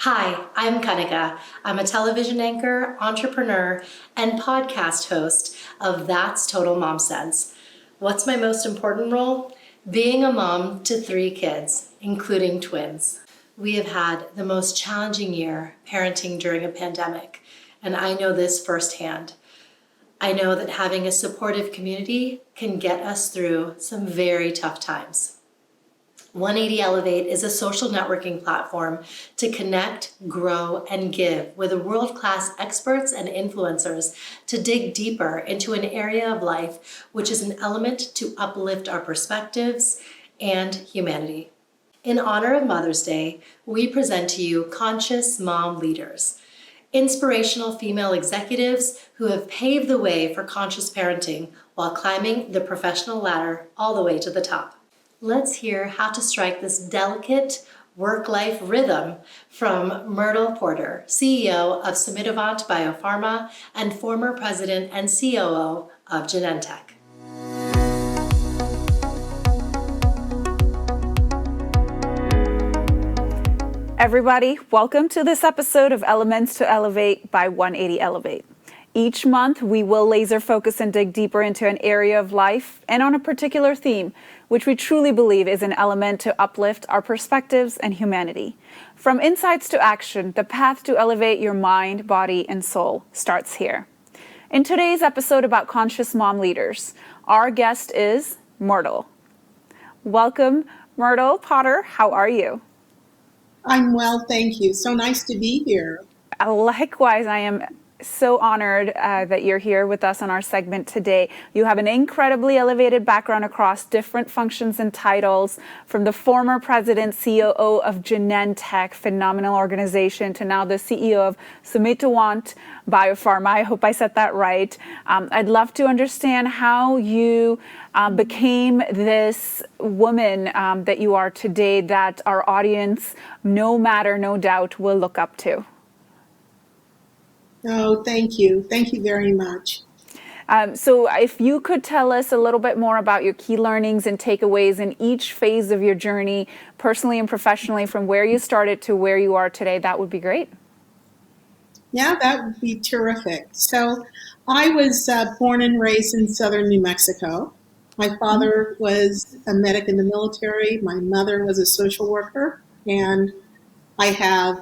Hi, I'm Kanika. I'm a television anchor, entrepreneur, and podcast host of That's Total Mom Sense. What's my most important role? Being a mom to 3 kids, including twins. We have had the most challenging year parenting during a pandemic, and I know this firsthand. I know that having a supportive community can get us through some very tough times. 180 Elevate is a social networking platform to connect, grow, and give with world-class experts and influencers to dig deeper into an area of life which is an element to uplift our perspectives and humanity. In honor of Mother's Day, we present to you Conscious Mom Leaders, inspirational female executives who have paved the way for conscious parenting while climbing the professional ladder all the way to the top. Let's hear how to strike this delicate work-life rhythm from Myrtle Porter, CEO of Summitovant Biopharma and former president and COO of Genentech. Everybody, welcome to this episode of Elements to Elevate by 180 Elevate. Each month, we will laser focus and dig deeper into an area of life and on a particular theme, which we truly believe is an element to uplift our perspectives and humanity. From insights to action, the path to elevate your mind, body, and soul starts here. In today's episode about conscious mom leaders, our guest is Myrtle. Welcome, Myrtle Potter. How are you? I'm well, thank you. So nice to be here. Likewise, I am so honored that you're here with us on our segment today. You have an incredibly elevated background across different functions and titles, from the former president, COO of Genentech, phenomenal organization, to now the CEO of Summitovant Biopharma. I hope I said that right. I'd love to understand how you became this woman that you are today, that our audience, no matter, no doubt, will look up to. Oh, thank you. Thank you very much. So if you could tell us a little bit more about your key learnings and takeaways in each phase of your journey, personally and professionally, from where you started to where you are today, that would be great. Yeah, that would be terrific. So I was born and raised in southern New Mexico. My father was a medic in the military. My mother was a social worker. And I have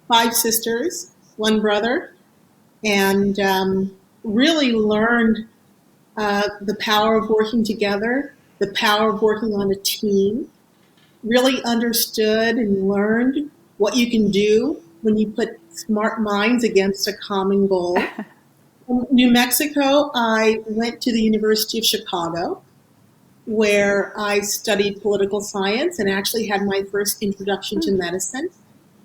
5 sisters, 1 brother, and really learned the power of working together, the power of working on a team, really understood and learned what you can do when you put smart minds against a common goal. In New Mexico, I went to the University of Chicago, where I studied political science and actually had my first introduction to medicine,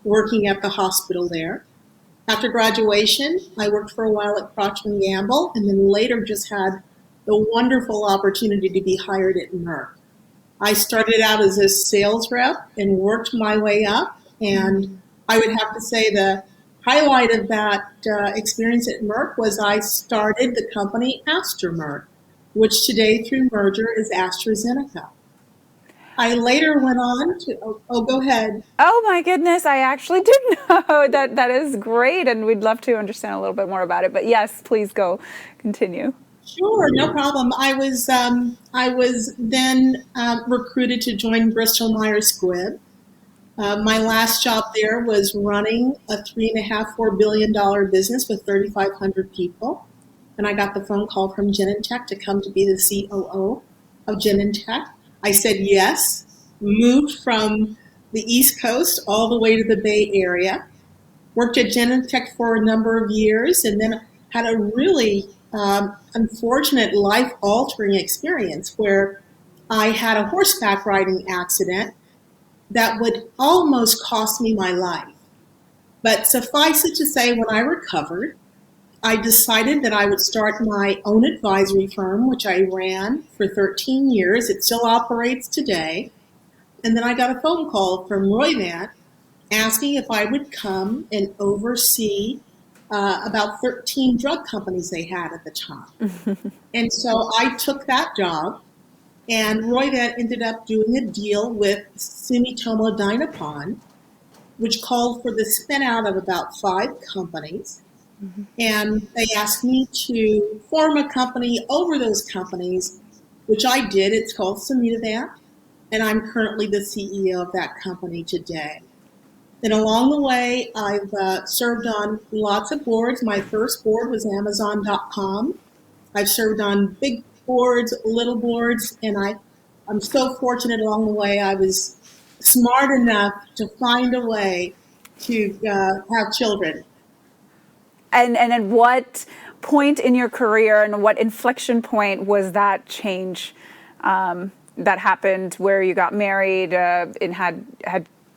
working at the hospital there. After graduation, I worked for a while at Procter & Gamble, and then later just had the wonderful opportunity to be hired at Merck. I started out as a sales rep and worked my way up, and I would have to say the highlight of that experience at Merck was I started the company Merck, which today through merger is AstraZeneca. I later went on to, go ahead. Oh my goodness, I actually didn't know that. That is great, and we'd love to understand a little bit more about it. But yes, please go, continue. Sure, no problem. I was then recruited to join Bristol Myers Squibb. My last job there was running a $3.5–4 billion business with 3,500 people, and I got the phone call from Genentech to come to be the COO of Genentech. I said yes, moved from the East Coast all the way to the Bay Area, worked at Genentech for a number of years, and then had a really unfortunate life-altering experience where I had a horseback riding accident that would almost cost me my life. But suffice it to say, when I recovered, I decided that I would start my own advisory firm, which I ran for 13 years. It still operates today. And then I got a phone call from Roivant asking if I would come and oversee about 13 drug companies they had at the time. And so I took that job, and Roivant ended up doing a deal with Sumitomo Dynapon which called for the spin out of about 5 companies. And they asked me to form a company over those companies, which I did. It's called Samutavant, and I'm currently the CEO of that company today. And along the way, I've served on lots of boards. My first board was Amazon.com. I've served on big boards, little boards, and I'm so fortunate along the way. I was smart enough to find a way to have children. And at what point in your career and what inflection point was that change that happened where you got married and had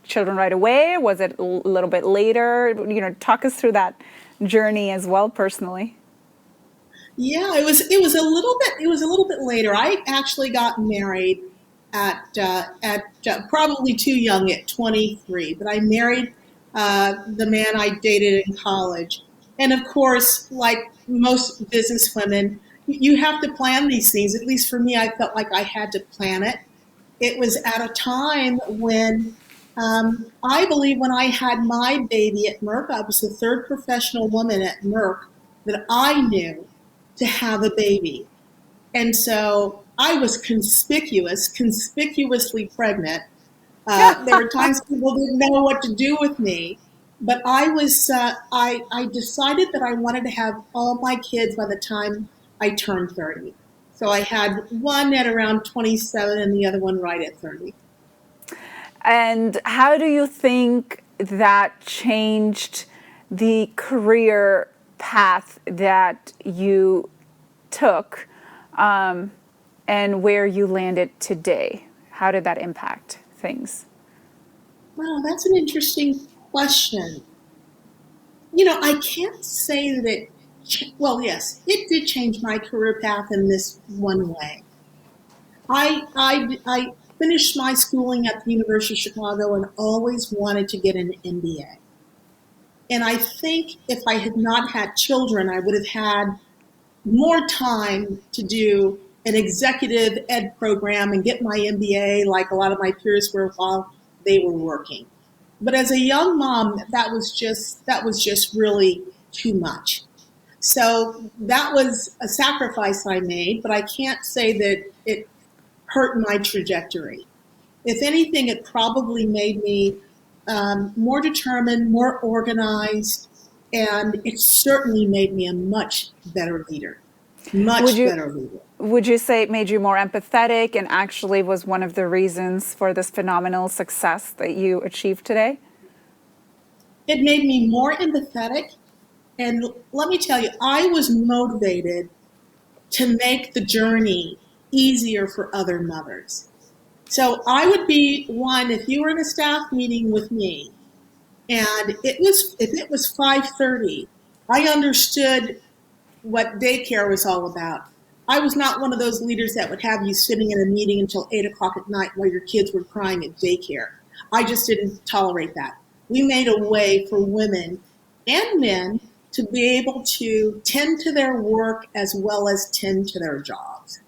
children right away? Was it a little bit later? Talk us through that journey as well personally. Yeah, it was a little bit later. I actually got married at probably too young at 23, but I married the man I dated in college. And of course, like most business women, you have to plan these things. At least for me, I felt like I had to plan it. It was at a time when I believe when I had my baby at Merck, I was the third professional woman at Merck that I knew to have a baby. And so I was conspicuously pregnant. There were times people didn't know what to do with me, but I decided that I wanted to have all my kids by the time I turned 30. So I had one at around 27 and the other one right at 30. And how do you think that changed the career path that you took and where you landed today? How did that impact things? Wow, that's an interesting question. I can't say that well, yes, it did change my career path in this one way. I finished my schooling at the University of Chicago and always wanted to get an MBA. And I think if I had not had children, I would have had more time to do an executive ed program and get my MBA like a lot of my peers were while they were working. But as a young mom, that was just really too much. So that was a sacrifice I made, but I can't say that it hurt my trajectory. If anything, it probably made me more determined, more organized, and it certainly made me a much better leader. Would Much you better leader. would you say it made you more empathetic and actually was one of the reasons for this phenomenal success that you achieved today? It made me more empathetic. And let me tell you, I was motivated to make the journey easier for other mothers. So I would be one, if you were in a staff meeting with me and if it was 5:30, I understood what daycare was all about. I was not one of those leaders that would have you sitting in a meeting until 8 o'clock at night while your kids were crying at daycare. I just didn't tolerate that. We made a way for women and men to be able to tend to their work as well as tend to their jobs.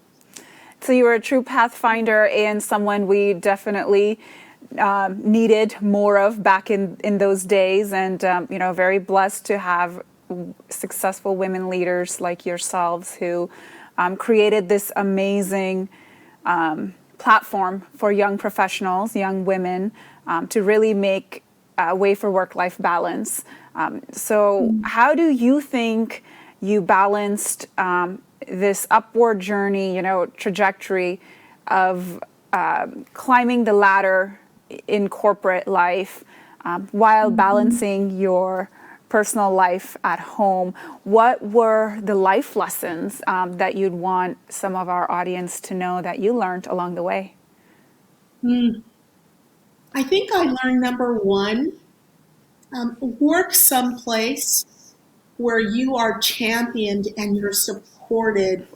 So you were a true pathfinder and someone we definitely needed more of back in those days, and very blessed to have successful women leaders like yourselves who created this amazing platform for young professionals, young women, to really make a way for work-life balance. So how do you think you balanced this upward journey, trajectory of climbing the ladder in corporate life while balancing your personal life at home? What were the life lessons that you'd want some of our audience to know that you learned along the way? I think I learned number one, work someplace where you are championed and you're supported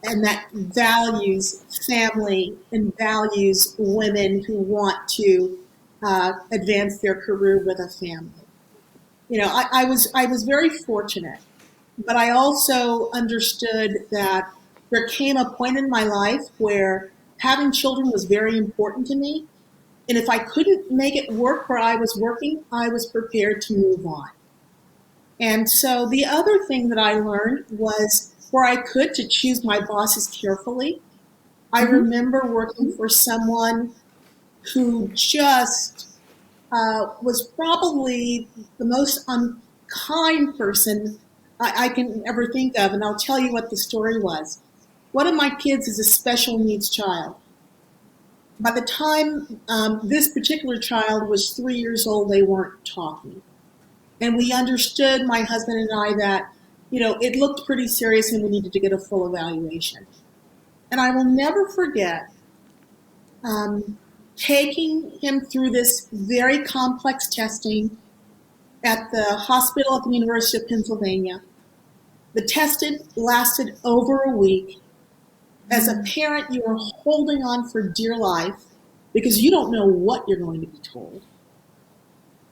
and that values family and values women who want to advance their career with a family. I was very fortunate, but I also understood that there came a point in my life where having children was very important to me. And if I couldn't make it work where I was working, I was prepared to move on. And so the other thing that I learned was where I could to choose my bosses carefully. I remember working for someone who just was probably the most unkind person I can ever think of. And I'll tell you what the story was. One of my kids is a special needs child. By the time this particular child was 3 years old, they weren't talking. And we understood, my husband and I, that, it looked pretty serious and we needed to get a full evaluation. And I will never forget taking him through this very complex testing at the hospital at the University of Pennsylvania. The testing lasted over a week. As a parent, you are holding on for dear life because you don't know what you're going to be told.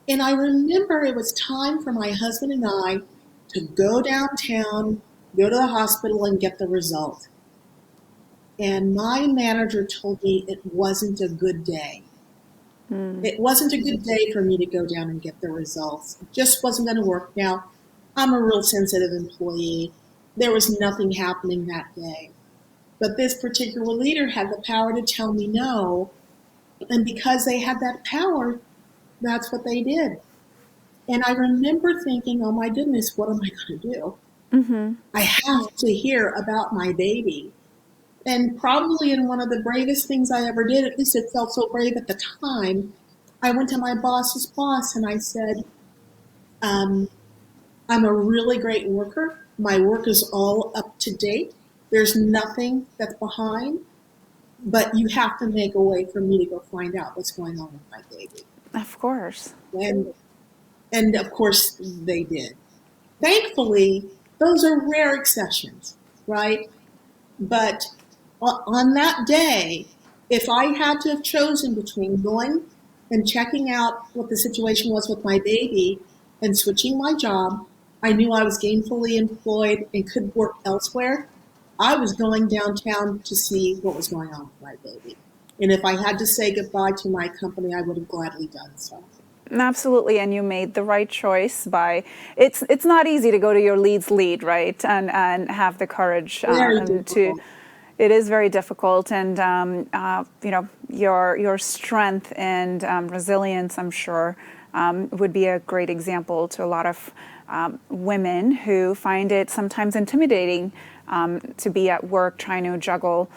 And I remember it was time for my husband and I to go downtown, go to the hospital, and get the result. And my manager told me it wasn't a good day. It wasn't a good day for me to go down and get the results. It just wasn't going to work. Now, I'm a real sensitive employee. There was nothing happening that day. But this particular leader had the power to tell me no. And because they had that power, that's what they did. And I remember thinking, oh my goodness, what am I going to do? I have to hear about my baby. And probably in one of the bravest things I ever did, at least it felt so brave at the time, I went to my boss's boss and I said, I'm a really great worker. My work is all up to date. There's nothing that's behind, but you have to make a way for me to go find out what's going on with my baby. Of course. And of course they did. Thankfully, those are rare exceptions, right? But on that day, if I had to have chosen between going and checking out what the situation was with my baby and switching my job, I knew I was gainfully employed and could work elsewhere. I was going downtown to see what was going on with my baby. And if I had to say goodbye to my company, I would have gladly done so. Absolutely, and you made the right choice by it's not easy to go to your lead's lead, right? And have the courage to. It is very difficult, and your strength and resilience, I'm sure, would be a great example to a lot of women who find it sometimes intimidating to be at work trying to juggle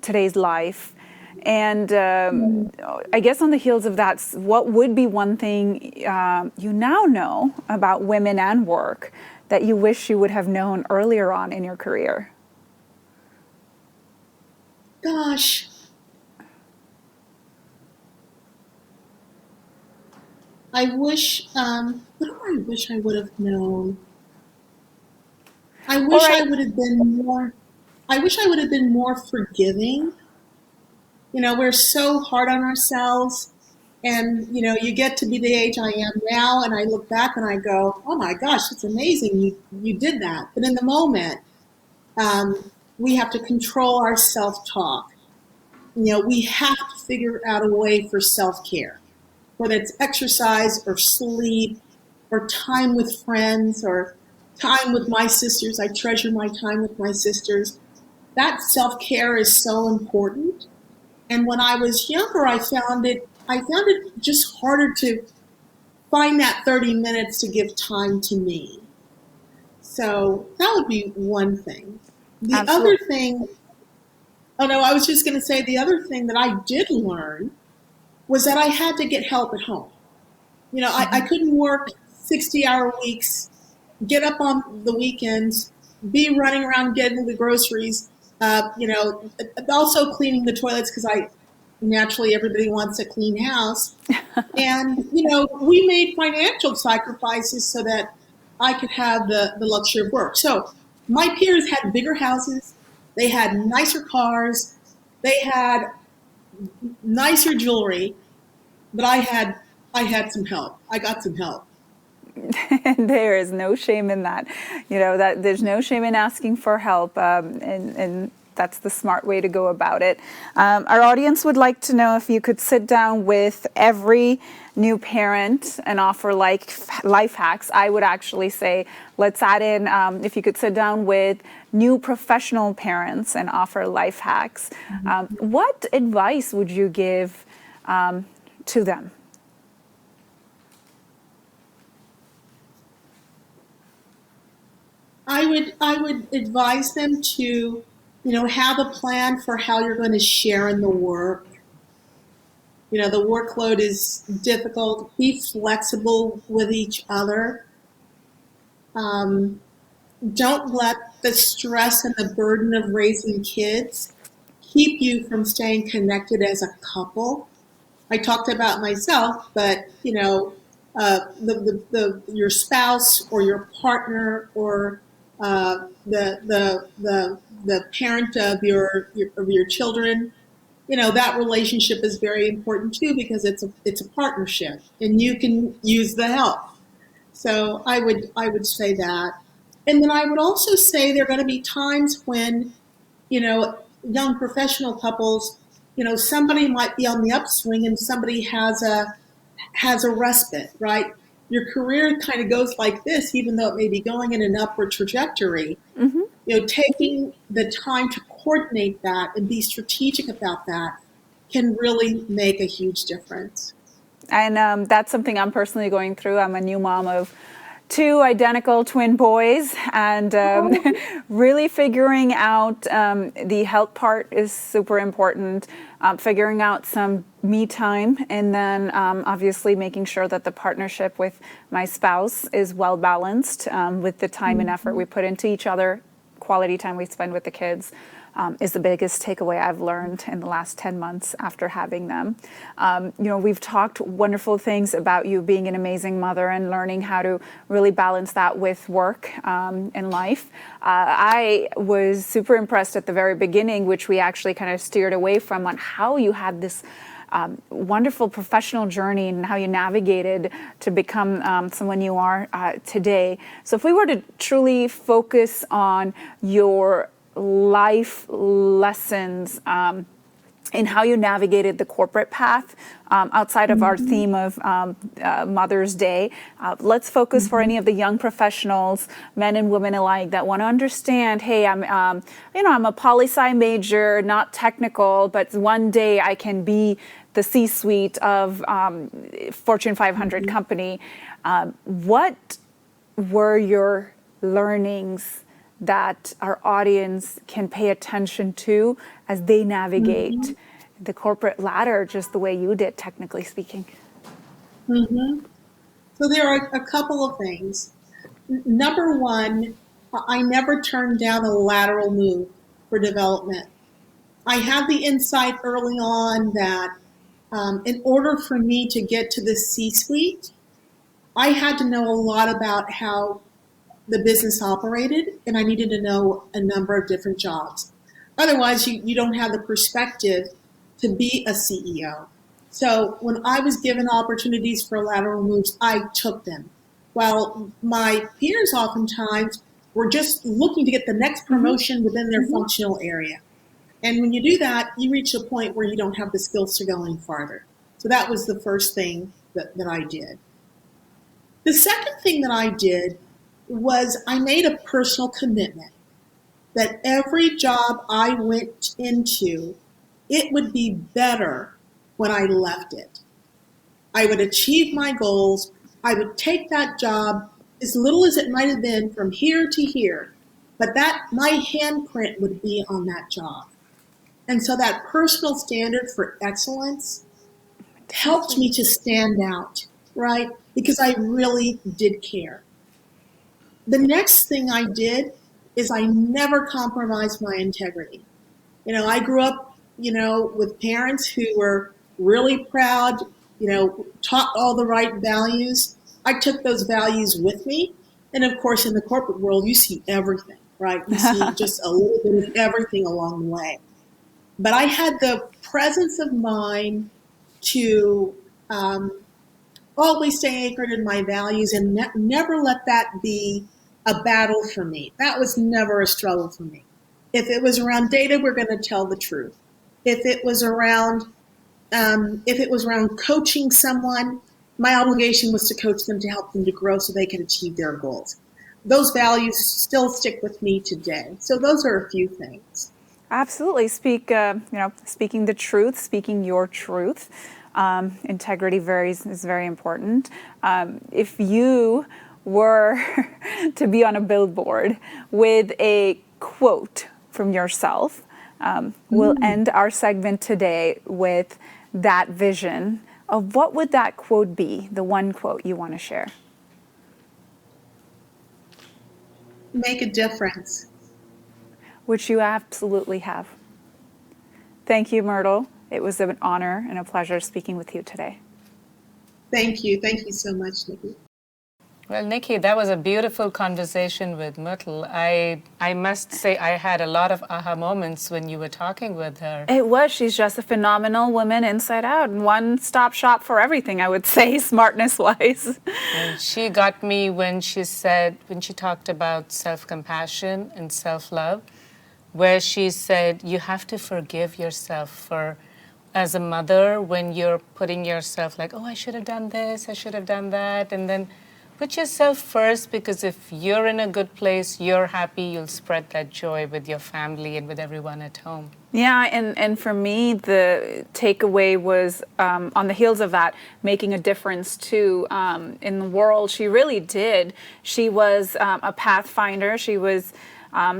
today's life. And I guess on the heels of that, what would be one thing you now know about women and work that you wish you would have known earlier on in your career? Gosh. I wish, what do I wish I would have known? I wish I would have been more forgiving. We're so hard on ourselves, and, you get to be the age I am now, and I look back and I go, oh my gosh, it's amazing you did that. But in the moment, we have to control our self-talk. We have to figure out a way for self-care, whether it's exercise or sleep or time with friends or time with my sisters. I treasure my time with my sisters. That self-care is so important. And when I was younger, I found it just harder to find that 30 minutes to give time to me. So that would be one thing. The Absolutely. other thing, I was just going to say the other thing that I did learn was that I had to get help at home. I couldn't work 60-hour weeks, get up on the weekends, be running around getting the groceries, also cleaning the toilets because naturally everybody wants a clean house. And, we made financial sacrifices so that I could have the luxury of work. So my peers had bigger houses. They had nicer cars. They had nicer jewelry. But I had some help. I got some help. And there is no shame in that. That there's no shame in asking for help. And That's the smart way to go about it. Our audience would like to know if you could sit down with every new parent and offer life hacks. I would actually say let's add in if you could sit down with new professional parents and offer life hacks. What advice would you give to them? I would advise them to, have a plan for how you're going to share in the work. The workload is difficult. Be flexible with each other. Don't let the stress and the burden of raising kids keep you from staying connected as a couple. I talked about myself, but your spouse or your partner or the parent of your children, that relationship is very important too, because it's a partnership and you can use the help. So I would say that. And then I would also say there are going to be times when, young professional couples, somebody might be on the upswing and somebody has a respite, right? Your career kind of goes like this, even though it may be going in an upward trajectory. Taking the time to coordinate that and be strategic about that can really make a huge difference. And that's something I'm personally going through. I'm a new mom of two identical twin boys, and really figuring out the health part is super important. Figuring out some me time, and then obviously making sure that the partnership with my spouse is well balanced with the time and effort we put into each other. Quality time we spend with the kids is the biggest takeaway I've learned in the last 10 months after having them. We've talked wonderful things about you being an amazing mother and learning how to really balance that with work and life. I was super impressed at the very beginning, which we actually kind of steered away from, on how you had this wonderful professional journey and how you navigated to become someone you are today. So if we were to truly focus on your life lessons in how you navigated the corporate path outside of our theme of Mother's Day, let's focus for any of the young professionals, men and women alike, that want to understand, hey, I'm a poli-sci major, not technical, but one day I can be the C-suite of Fortune 500 company. What were your learnings that our audience can pay attention to as they navigate the corporate ladder just the way you did, technically speaking? So there are a couple of things. Number one, I never turned down a lateral move for development. I had the insight early on that in order for me to get to the C-suite, I had to know a lot about how the business operated, and I needed to know a number of different jobs. Otherwise, you don't have the perspective to be a CEO. So when I was given opportunities for lateral moves, I took them. While my peers oftentimes were just looking to get the next promotion within their functional area. And when you do that, you reach a point where you don't have the skills to go any farther. So that was the first thing that I did. The second thing that I did was I made a personal commitment that every job I went into, it would be better when I left it. I would achieve my goals. I would take that job, as little as it might have been, from here to here, but that my handprint would be on that job. And so that personal standard for excellence helped me to stand out, right? Because I really did care. The next thing I did is I never compromised my integrity. I grew up, with parents who were really proud, taught all the right values. I took those values with me. And of course, in the corporate world, you see everything, right? You see just a little bit of everything along the way. But I had the presence of mind to always stay anchored in my values and never let that be a battle for me. That was never a struggle for me. If it was around data, we're going to tell the truth. If it was around coaching someone, my obligation was to coach them to help them to grow so they could achieve their goals. Those values still stick with me today. So those are a few things. Absolutely. Speaking the truth, speaking your truth. Integrity is very important. If you were to be on a billboard with a quote from yourself, we'll end our segment today with that vision of what would that quote be, the one quote you want to share. Make a difference. Which you absolutely have. Thank you, Myrtle. It was an honor and a pleasure speaking with you today. Thank you. Thank you so much, Nikki. Well, Nikki, that was a beautiful conversation with Myrtle. I must say I had a lot of aha moments when you were talking with her. It was. She's just a phenomenal woman inside out. One-stop shop for everything, I would say, smartness-wise. And she got me when she talked about self-compassion and self-love, where she said, you have to forgive yourself for, as a mother, when you're putting yourself like, oh, I should have done this, I should have done that, and then put yourself first, because if you're in a good place, you're happy, you'll spread that joy with your family and with everyone at home. Yeah, and for me, the takeaway was on the heels of that, making a difference too in the world. She really did. She was a pathfinder. She was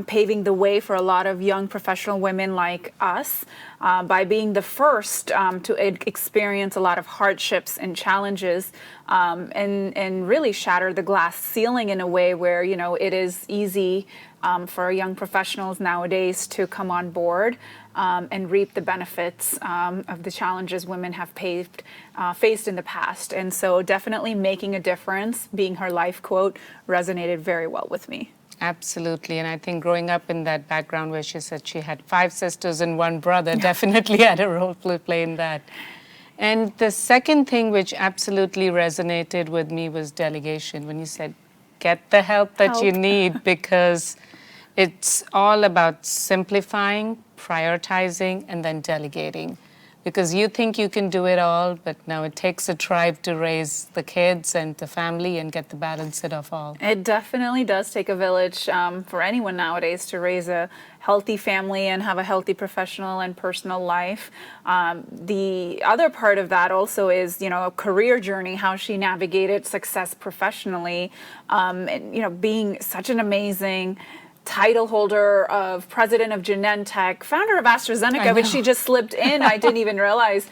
paving the way for a lot of young professional women like us by being the first to experience a lot of hardships and challenges and really shatter the glass ceiling in a way where, you know, it is easy for young professionals nowadays to come on board and reap the benefits of the challenges women have faced in the past. And so definitely making a difference, being her life quote, resonated very well with me. Absolutely. And I think growing up in that background where she said she had 5 sisters and 1 brother definitely had a role to play in that. And the second thing which absolutely resonated with me was delegation. When you said, get the help that you need, because it's all about simplifying, prioritizing, and then delegating. Because you think you can do it all, but now it takes a tribe to raise the kids and the family and get the balance of all. It definitely does take a village for anyone nowadays to raise a healthy family and have a healthy professional and personal life. The other part of that also is, you know, a career journey, how she navigated success professionally, and, you know, being such an amazing title holder of president of Genentech, founder of AstraZeneca, which she just slipped in. I didn't even realize,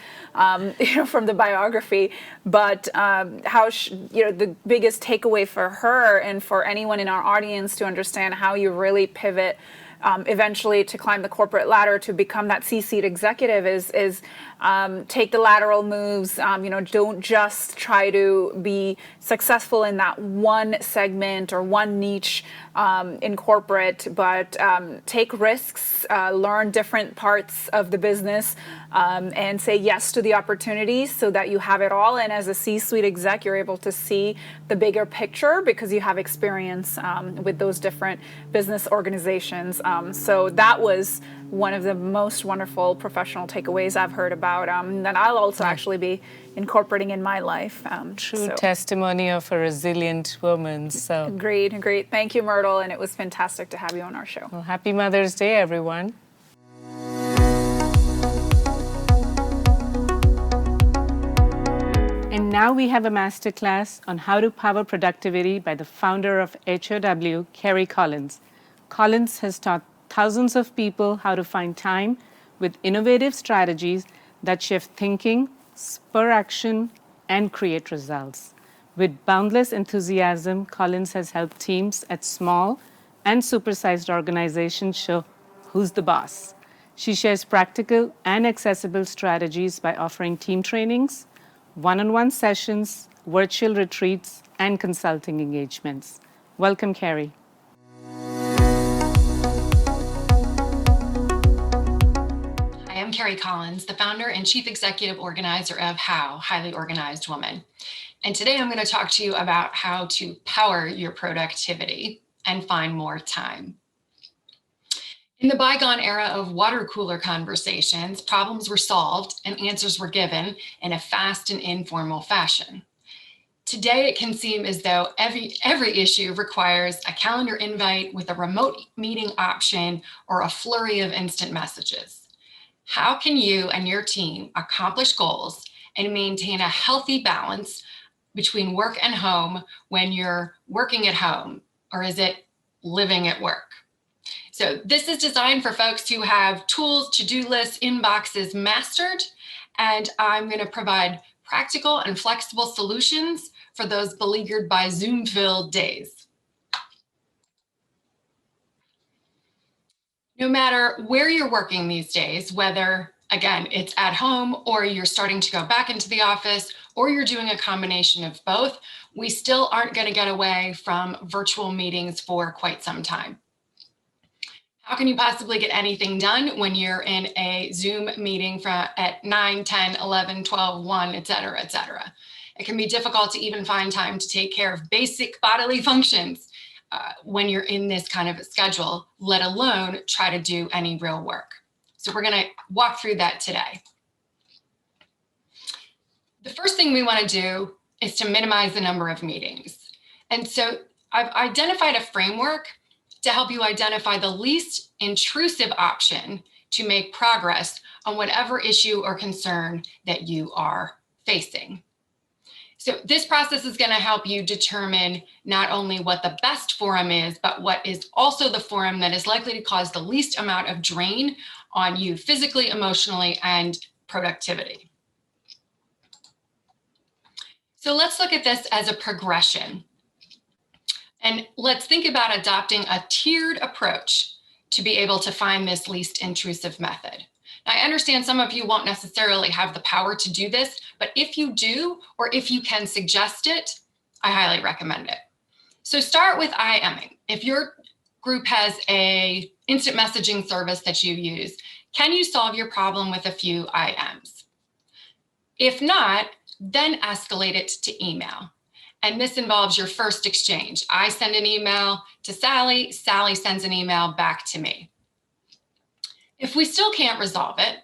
you know, from the biography. But how you know, the biggest takeaway for her and for anyone in our audience to understand how you really pivot eventually to climb the corporate ladder to become that C-suite executive is take the lateral moves. You know, don't just try to be successful in that one segment or one niche in corporate, but take risks, learn different parts of the business, and say yes to the opportunities so that you have it all. And as a C-suite exec, you're able to see the bigger picture because you have experience with those different business organizations. So that was one of the most wonderful professional takeaways I've heard about that I'll also actually be incorporating in my life. True testimony of a resilient woman. So Agreed. Thank you, Myrtle, and it was fantastic to have you on our show. Well, happy Mother's Day, everyone. And now we have a masterclass on how to power productivity by the founder of HOW, Kerry Collins. Collins has taught thousands of people how to find time with innovative strategies that shift thinking, spur action, and create results. With boundless enthusiasm, Collins has helped teams at small and supersized organizations show who's the boss. She shares practical and accessible strategies by offering team trainings, one-on-one sessions, virtual retreats, and consulting engagements. Welcome, Kerry. I'm Kerry Collins, the founder and chief executive organizer of HOW, Highly Organized Woman. And today I'm going to talk to you about how to power your productivity and find more time. In the bygone era of water cooler conversations, problems were solved and answers were given in a fast and informal fashion. Today, it can seem as though every issue requires a calendar invite with a remote meeting option or a flurry of instant messages. How can you and your team accomplish goals and maintain a healthy balance between work and home when you're working at home, or is it living at work? So this is designed for folks who have tools, to-do lists, inboxes mastered, and I'm going to provide practical and flexible solutions for those beleaguered by Zoom-filled days. No matter where you're working these days, whether, again, it's at home or you're starting to go back into the office or you're doing a combination of both, we still aren't going to get away from virtual meetings for quite some time. How can you possibly get anything done when you're in a Zoom meeting at 9, 10, 11, 12, 1, et cetera, et cetera? It can be difficult to even find time to take care of basic bodily functions when you're in this kind of a schedule, let alone try to do any real work. So we're going to walk through that today. The first thing we want to do is to minimize the number of meetings. And so I've identified a framework to help you identify the least intrusive option to make progress on whatever issue or concern that you are facing. So this process is going to help you determine not only what the best forum is, but what is also the forum that is likely to cause the least amount of drain on you physically, emotionally, and productivity. So let's look at this as a progression. And let's think about adopting a tiered approach to be able to find this least intrusive method. Now, I understand some of you won't necessarily have the power to do this, but if you do, or if you can suggest it, I highly recommend it. So start with IMing. If your group has an instant messaging service that you use, can you solve your problem with a few IMs? If not, then escalate it to email. And this involves your first exchange. I send an email to Sally, Sally sends an email back to me. If we still can't resolve it,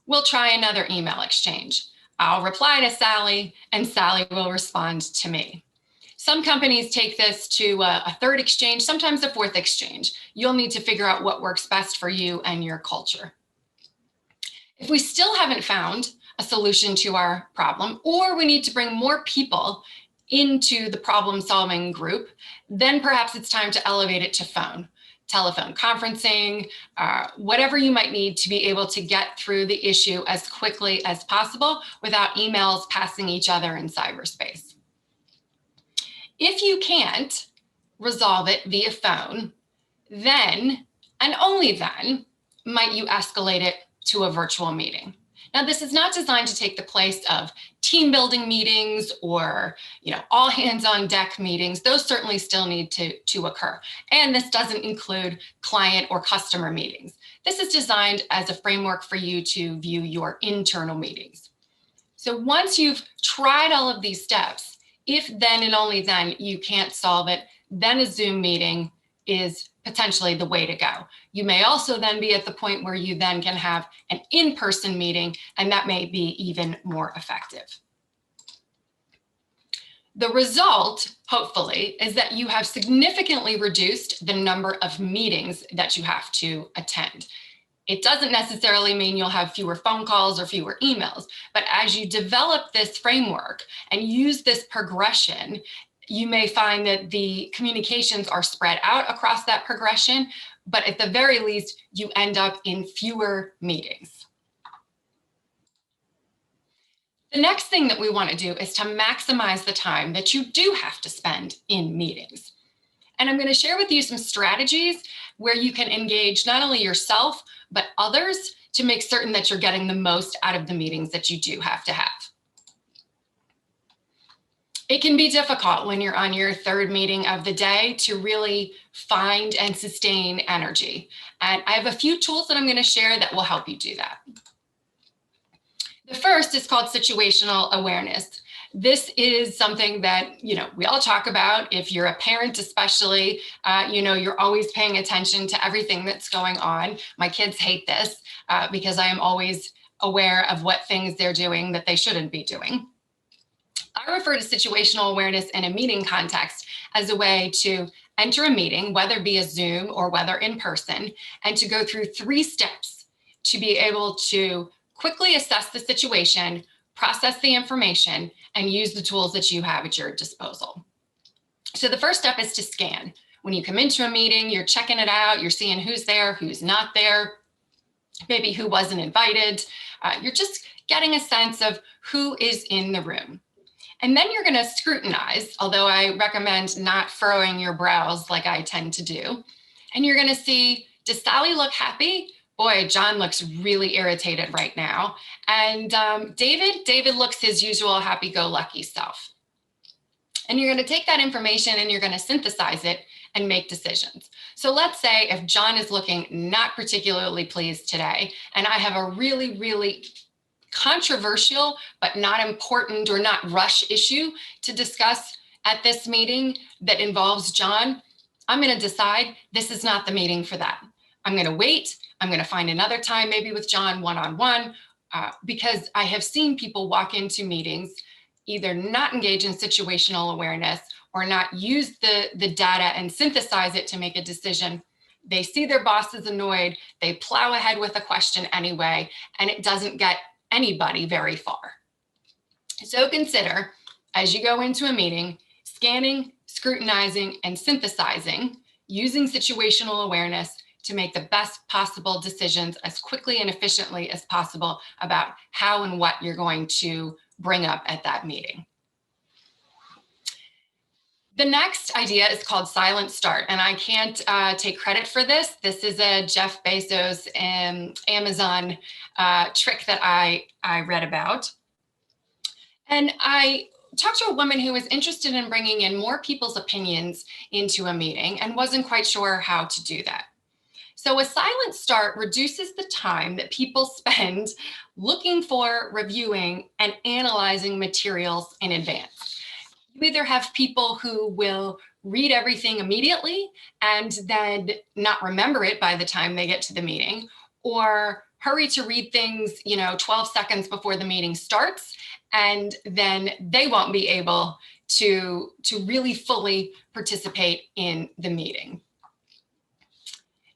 we'll try another email exchange. I'll reply to Sally and Sally will respond to me. Some companies take this to a third exchange, sometimes a fourth exchange. You'll need to figure out what works best for you and your culture. If we still haven't found a solution to our problem, or we need to bring more people into the problem-solving group, then perhaps it's time to elevate it to phone, telephone conferencing, whatever you might need to be able to get through the issue as quickly as possible without emails passing each other in cyberspace. If you can't resolve it via phone, then, and only then, might you escalate it to a virtual meeting. Now, this is not designed to take the place of team building meetings or, all hands on deck meetings. Those certainly still need to occur. And this doesn't include client or customer meetings. This is designed as a framework for you to view your internal meetings. So once you've tried all of these steps, if then and only then you can't solve it, then a Zoom meeting is potentially the way to go. You may also then be at the point where you then can have an in-person meeting, and that may be even more effective. The result, hopefully, is that you have significantly reduced the number of meetings that you have to attend. It doesn't necessarily mean you'll have fewer phone calls or fewer emails, but as you develop this framework and use this progression, you may find that the communications are spread out across that progression, but at the very least, you end up in fewer meetings. The next thing that we want to do is to maximize the time that you do have to spend in meetings. And I'm going to share with you some strategies where you can engage not only yourself, but others to make certain that you're getting the most out of the meetings that you do have to have. It can be difficult when you're on your third meeting of the day to really find and sustain energy. And I have a few tools that I'm going to share that will help you do that. The first is called situational awareness. This is something that, we all talk about. If you're a parent, especially, you're always paying attention to everything that's going on. My kids hate this because I am always aware of what things they're doing that they shouldn't be doing. I refer to situational awareness in a meeting context as a way to enter a meeting, whether via Zoom or whether in person, and to go through 3 steps to be able to quickly assess the situation, process the information, and use the tools that you have at your disposal. So the first step is to scan. When you come into a meeting, you're checking it out, you're seeing who's there, who's not there, maybe who wasn't invited. You're just getting a sense of who is in the room. And then you're going to scrutinize, although I recommend not furrowing your brows like I tend to do. And you're going to see, does Sally look happy? Boy, John looks really irritated right now. And David looks his usual happy-go-lucky self. And you're going to take that information and you're going to synthesize it and make decisions. So let's say if John is looking not particularly pleased today, and I have a really, really controversial but not important or not rush issue to discuss at this meeting that involves John, I'm going to decide this is not the meeting for that. I'm going to wait. I'm going to find another time, maybe with John one-on-one, because I have seen people walk into meetings, either not engage in situational awareness or not use the data and synthesize it to make a decision. They see their boss is annoyed, they plow ahead with a question anyway, and it doesn't get anybody very far. So consider, as you go into a meeting, scanning, scrutinizing, and synthesizing, using situational awareness to make the best possible decisions as quickly and efficiently as possible about how and what you're going to bring up at that meeting. The next idea is called silent start, and I can't take credit for this. This is a Jeff Bezos Amazon trick that I read about. And I talked to a woman who was interested in bringing in more people's opinions into a meeting and wasn't quite sure how to do that. So a silent start reduces the time that people spend looking for, reviewing, and analyzing materials in advance. You either have people who will read everything immediately and then not remember it by the time they get to the meeting, or hurry to read things, 12 seconds before the meeting starts, and then they won't be able to really fully participate in the meeting.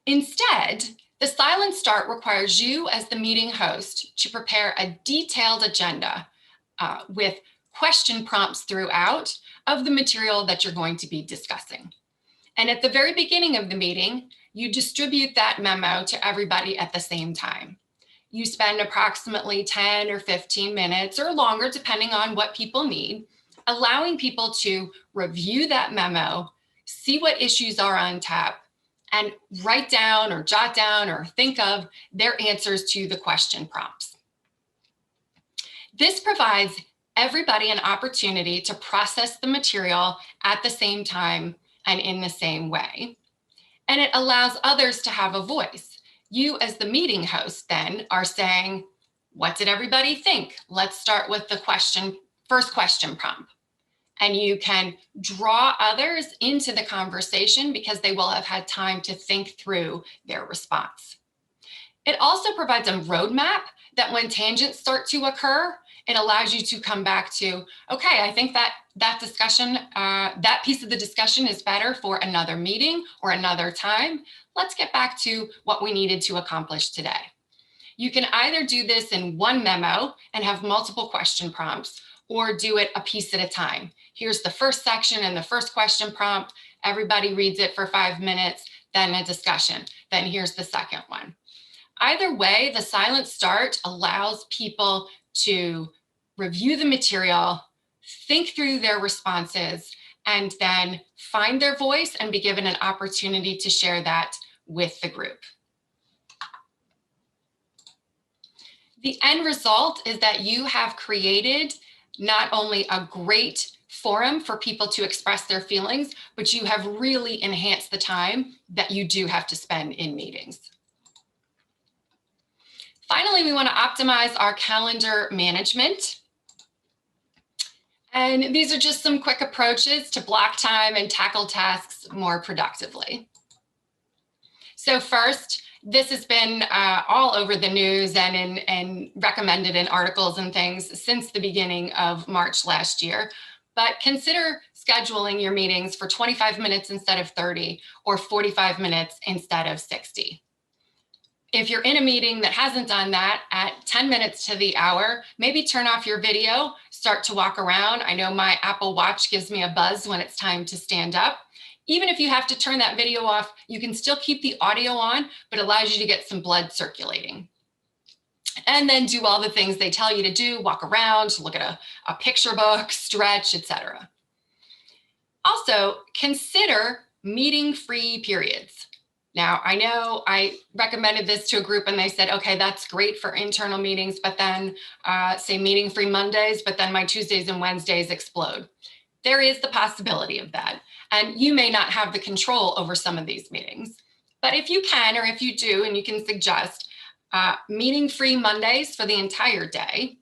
Instead, the silent start requires you as the meeting host to prepare a detailed agenda with question prompts throughout of the material that you're going to be discussing. And at the very beginning of the meeting, you distribute that memo to everybody at the same time. You spend approximately 10 or 15 minutes or longer, depending on what people need, allowing people to review that memo, see what issues are on tap, and write down or jot down or think of their answers to the question prompts. This provides everybody an opportunity to process the material at the same time and in the same way. And it allows others to have a voice. You as the meeting host then are saying, what did everybody think? Let's start with the first question prompt. And you can draw others into the conversation because they will have had time to think through their response. It also provides a roadmap that when tangents start to occur, it allows you to come back to, okay, I think that discussion, that piece of the discussion is better for another meeting or another time. Let's get back to what we needed to accomplish today. You can either do this in one memo and have multiple question prompts, or do it a piece at a time. Here's the first section and the first question prompt. Everybody reads it for 5 minutes, then a discussion. Then here's the second one. Either way, the silent start allows people to review the material, think through their responses, and then find their voice and be given an opportunity to share that with the group. The end result is that you have created not only a great forum for people to express their feelings, but you have really enhanced the time that you do have to spend in meetings. Finally, we want to optimize our calendar management. And these are just some quick approaches to block time and tackle tasks more productively. So first, this has been all over the news and recommended in articles and things since the beginning of March last year. But consider scheduling your meetings for 25 minutes instead of 30 or 45 minutes instead of 60. If you're in a meeting that hasn't done that, at 10 minutes to the hour, maybe turn off your video, start to walk around. I know my Apple Watch gives me a buzz when it's time to stand up. Even if you have to turn that video off, you can still keep the audio on, but it allows you to get some blood circulating. And then do all the things they tell you to do, walk around, look at a picture book, stretch, etc. Also, consider meeting-free periods. Now, I know I recommended this to a group and they said, okay, that's great for internal meetings, but then say meeting-free Mondays, but then my Tuesdays and Wednesdays explode. There is the possibility of that. And you may not have the control over some of these meetings. But if you can, or if you do, and you can suggest meeting-free Mondays for the entire day,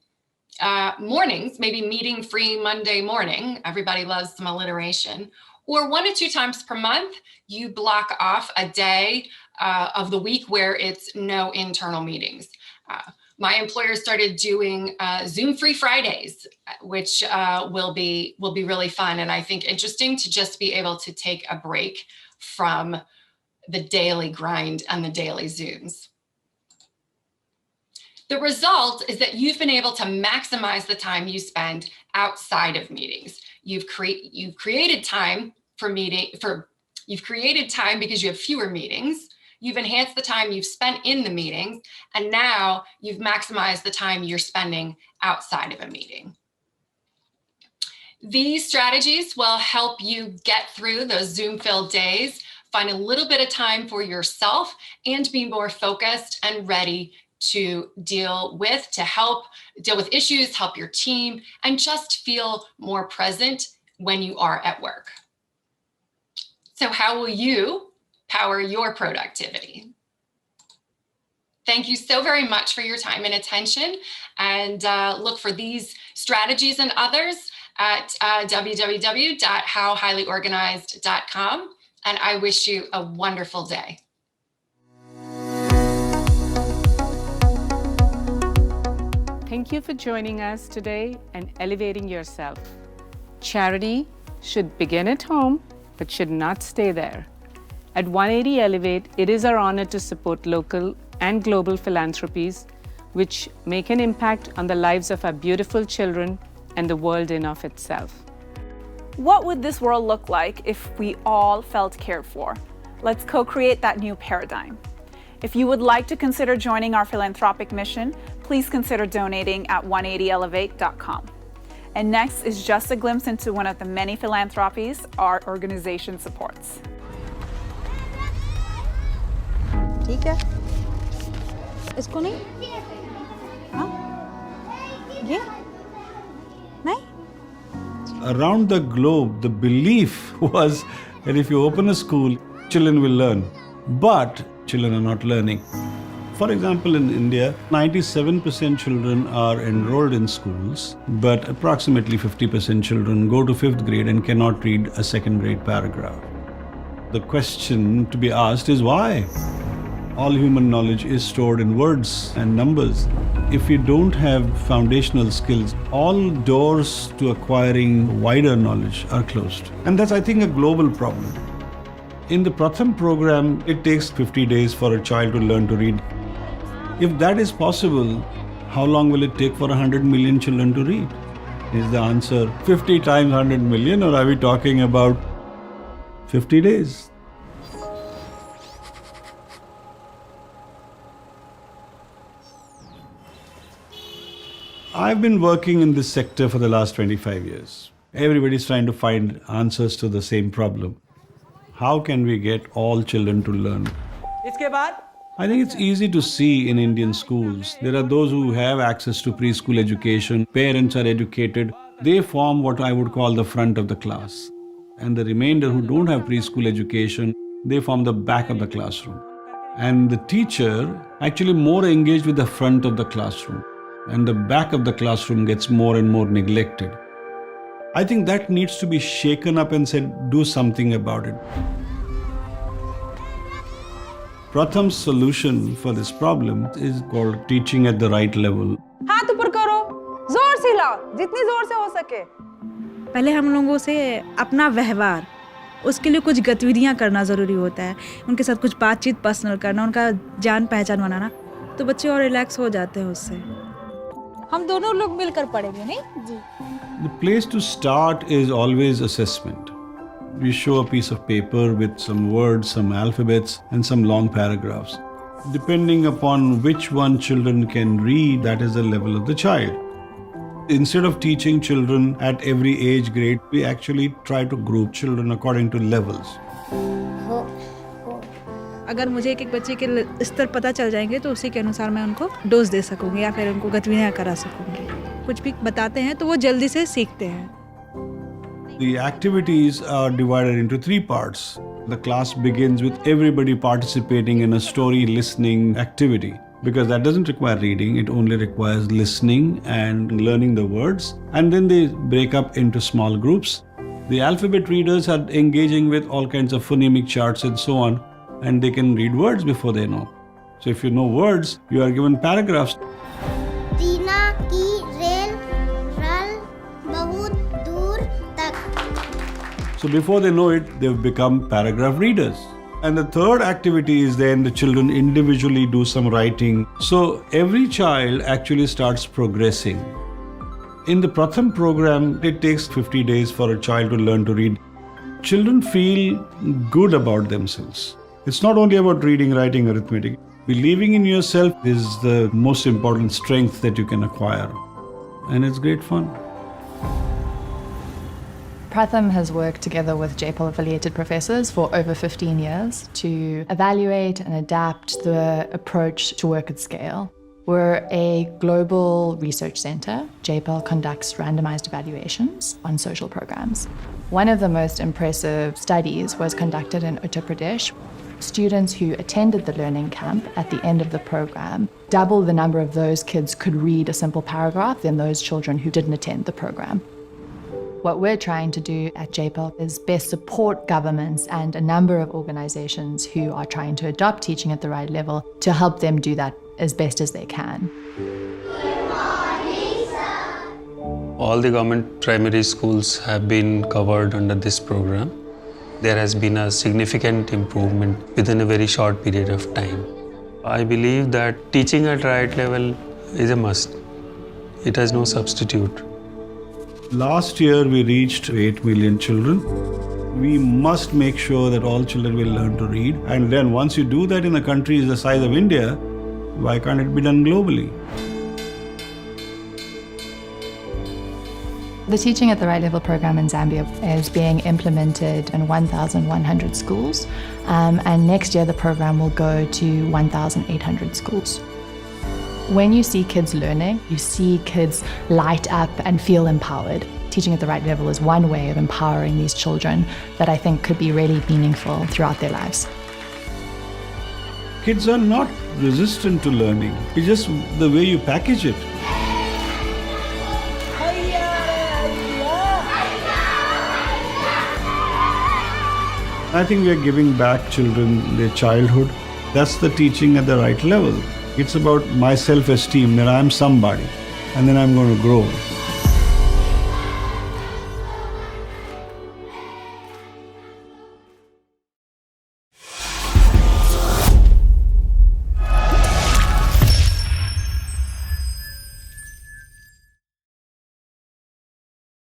mornings, maybe meeting-free Monday morning, everybody loves some alliteration, or 1 to 2 times per month, you block off a day of the week where it's no internal meetings. My employer started doing Zoom-free Fridays, which will be really fun and I think interesting to just be able to take a break from the daily grind and the daily Zooms. The result is that you've been able to maximize the time you spend outside of meetings. You've created time you've created time because you have fewer meetings. You've enhanced the time you've spent in the meetings, and now you've maximized the time you're spending outside of a meeting. These strategies will help you get through those Zoom-filled days, find a little bit of time for yourself, and be more focused and ready to deal with issues, help your team, and just feel more present when you are at work. So how will you power your productivity? Thank you so very much for your time and attention, and look for these strategies and others at www.howhighlyorganized.com, and I wish you a wonderful day. Thank you for joining us today and elevating yourself. Charity should begin at home, but should not stay there. At 180 Elevate, it is our honor to support local and global philanthropies which make an impact on the lives of our beautiful children and the world in of itself. What would this world look like if we all felt cared for? Let's co-create that new paradigm. If you would like to consider joining our philanthropic mission, please consider donating at 180elevate.com. And next is just a glimpse into one of the many philanthropies our organization supports. ठीक है इसको नहीं हाँ ये नहीं Around the globe, the belief was that if you open a school, children will learn. But children are not learning. For example, in India, 97% children are enrolled in schools, but approximately 50% children go to 5th grade and cannot read a 2nd grade paragraph. The question to be asked is why? All human knowledge is stored in words and numbers. If you don't have foundational skills, all doors to acquiring wider knowledge are closed. And that's, I think, a global problem. In the Pratham program, it takes 50 days for a child to learn to read. If that is possible, how long will it take for 100 million children to read? Is the answer 50 times 100 million, or are we talking about 50 days? I've been working in this sector for the last 25 years. Everybody's trying to find answers to the same problem. How can we get all children to learn? I think it's easy to see in Indian schools. There are those who have access to preschool education, parents are educated. They form what I would call the front of the class. And the remainder who don't have preschool education, they form the back of the classroom. And the teacher actually more engaged with the front of the classroom. And the back of the classroom gets more and more neglected. I think that needs to be shaken up and said, do something about it. Pratham's solution for this problem is called teaching at the right level. हाथ ऊपर करो, जोर से हिलाओ, जितनी जोर से हो सके। पहले हम लोगों से अपना व्यवहार, उसके लिए कुछ गतिविधियां करना ज़रूरी होता है। उनके साथ कुछ बातचीत पर्सनल करना, उनका जान पहचान बनाना, तो बच्चे और रिलैक्स हो जाते हैं उससे। हम दोनों लोग मिलकर पढ़ेंगे, नहीं? जी। The place to start is always assessment. We show a piece of paper with some words, some alphabets, and some long paragraphs. Depending upon which one children can read, that is the level of the child. Instead of teaching children at every age grade, we actually try to group children according to levels. अगर मुझे एक बच्चे के स्तर पता चल जाएंगे तो उसी के अनुसार मैं उनको डोज दे सकूंगी या फिर उनको गतिविधियां करा सकूंगी। कुछ भी बताते हैं तो वो जल्दी से सीखते हैं। The activities are divided into 3 parts. The class begins with everybody participating in a story listening activity, because that doesn't require reading, it only requires listening and learning the words. And then they break up into small groups. The alphabet readers are engaging with all kinds of phonemic charts and so on, and they can read words before they know. So if you know words, you are given paragraphs. टीना की rail रल बहुत दूर तक। So before they know it, they've become paragraph readers. And the third activity is then the children individually do some writing. So every child actually starts progressing. In the Pratham program, it takes 50 days for a child to learn to read. Children feel good about themselves. It's not only about reading, writing, arithmetic. Believing in yourself is the most important strength that you can acquire. And it's great fun. Pratham has worked together with JPL affiliated professors for over 15 years to evaluate and adapt the approach to work at scale. We're a global research center. JPL conducts randomized evaluations on social programs. One of the most impressive studies was conducted in Uttar Pradesh. Students who attended the learning camp at the end of the program, double the number of those kids could read a simple paragraph than those children who didn't attend the program. What we're trying to do at JPL is best support governments and a number of organizations who are trying to adopt teaching at the right level to help them do that as best as they can. All the government primary schools have been covered under this program. There has been a significant improvement within a very short period of time. I believe that teaching at right level is a must. It has no substitute. Last year, we reached 8 million children. We must make sure that all children will learn to read. And then once you do that in a country the size of India, why can't it be done globally? The Teaching at the Right Level program in Zambia is being implemented in 1,100 schools, and next year the program will go to 1,800 schools. When you see kids learning, you see kids light up and feel empowered. Teaching at the right level is one way of empowering these children that I think could be really meaningful throughout their lives. Kids are not resistant to learning. It's just the way you package it. I think we are giving back children their childhood. That's the teaching at the right level. It's about my self-esteem that I'm somebody and then I'm going to grow.